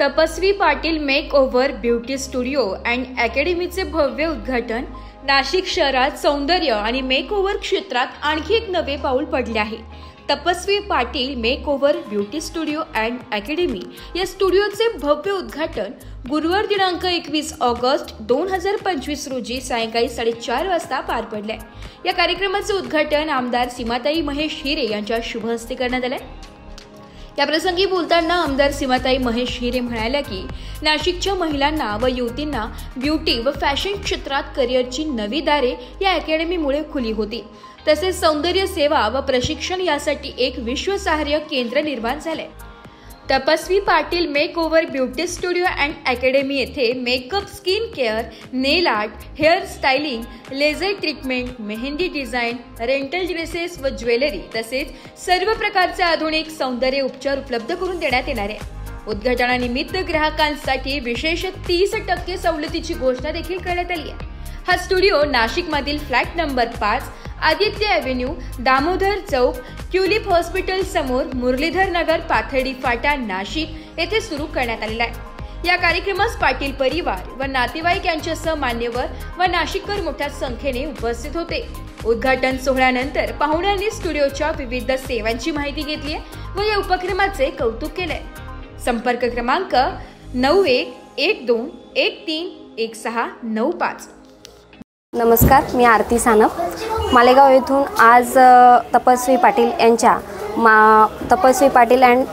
तपस्वी Patil makeover beauty studio and अकॅडमीचे भव्य उद्घाटन। नाशिक शहरात सौंदर्य आणि मेक ओव्हर क्षेत्रात आणखी एक नवे पाऊल पडले आहे। तपस्वी Patil makeover beauty studio and academy या स्टुडिओचे भव्य उद्घाटन गुरुवार दिनांक 21 ऑगस्ट 2025 रोजी सायंकाळी 4:30 वाजता पार पडले। या कार्यक्रमाचे उद्घाटन आमदार सीमाताई महेश हिरे यांच्या शुभ हस्ते करण्यात आले। या प्रसंगी बोलताना आमदार सीमाताई महेश हिरे म्हणाल्या की नाशिकच्या महिलांना व युवतींना ब्युटी व फॅशन क्षेत्रात करिअरची नवी दारे या अकॅडमीमुळे खुली होती। तसेच सौंदर्य सेवा व प्रशिक्षण यासाठी एक विश्वासार्ह केंद्र निर्माण झाले। Tapaswi Patil makeover beauty studio and academy येथे makeup, skin care, nail art, hair styling, laser treatment, mehndi design, rental dresses व ज्वेलरी तसेच सर्व प्रकारचे आधुनिक सौंदर्य उपचार उपलब्ध करून देण्यात येणार आहे। उद्घाटनानिमित्त ग्राहकांसाठी विशेष 30% सवलतीची घोषणा देखील करण्यात आली आहे। हा स्टुडिओ नाशिकमधील flat number 5, Aditya avenue, Damodar Chowk, tulip hospital समोर, मुरलीधर नगर, पाथर्डी फाटा, नाशिक येथे सुरू करण्यात आलेला आहे। या कार्यक्रमास पाटील परिवार व नातेवाईक यांच्यासह मान्यवर व नाशिककर मोठ्या संख्येने उपस्थित होते। उद्घाटन सोहळ्यानंतर पाहुण्यांनी स्टुडिओच्या विविध सेवांची माहिती घेतली व या उपक्रमाचे कौतुक केले। संपर्क क्रमांक 9112131695। नमस्कार, मी आरती सानप मालेगाव येथून आज तपस्वी पाटील यांच्या तपस्वी Patil and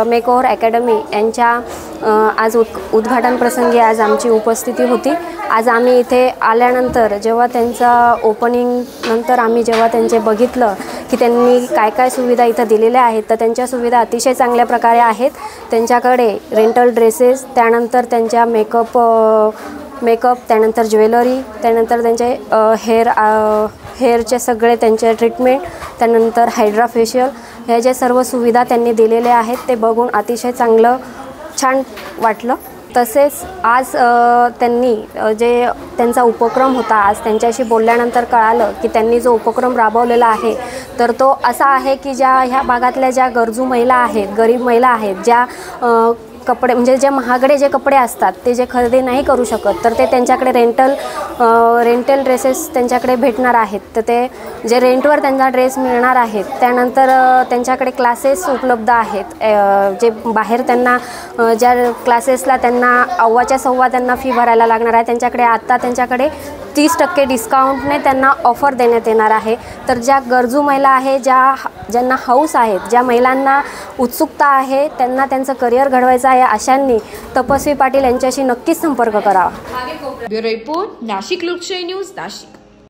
make over academy यांच्या आज उद्घाटन प्रसंगी आज आमची उपस्थिती होती। आज आम्ही इथे आल्यानंतर जेव्हा त्यांचा ओपनिंग नंतर आम्ही जेव्हा त्यांचे बघितलं की त्यांनी काय काय सुविधा इथं दिलेल्या आहेत, तर त्यांच्या सुविधा अतिशय चांगल्या प्रकारे आहेत। त्यांच्याकडे रेंटल ड्रेसेस, त्यानंतर त्यांच्या मेकअप, त्यानंतर ज्वेलरी, त्यानंतर त्यांचे हेअरचे सगळे त्यांचे ट्रीटमेंट, त्यानंतर हायड्रा फेशियल, ह्या ज्या सर्व सुविधा त्यांनी दिलेल्या आहेत ते बघून अतिशय छान वाटलं। तसेच आज त्यांनी जे त्यांचा उपक्रम होता, आज त्यांच्याशी बोलल्यानंतर कळालं की त्यांनी जो उपक्रम राबवलेला आहे तर तो असा आहे की ह्या भागातल्या ज्या गरजू महिला आहेत, गरीब महिला आहेत, ज्या कपडे म्हणजे जे महागडे जे कपडे असतात ते जे खरेदी नाही करू शकत, तर ते त्यांच्याकडे रेंटल ड्रेसेस त्यांच्याकडे भेटणार आहेत। तर ते जे रेंटवर त्यांना ड्रेस मिळणार आहेत, त्यानंतर त्यांच्याकडे क्लासेस उपलब्ध आहेत, जे बाहेर त्यांना ज्या क्लासेसला त्यांना अव्वाच्या सव्वा त्यांना फी भरायला लागणार आहे, त्यांच्याकडे 30% डिस्काउंटने त्यांना ऑफर देण्यात येणार आहे। तर ज्या गरजू महिला आहेत, ज्यांना हौस आहेत, ज्या महिलांना उत्सुकता आहे, त्यांना त्यांचं करिअर घडवायचं आहे, अशांनी तपस्वी पाटील यांच्याशी नक्कीच संपर्क करावा। ब्युरो रिपोर्ट, नाशिक लोकशाही न्यूज, नाशिक।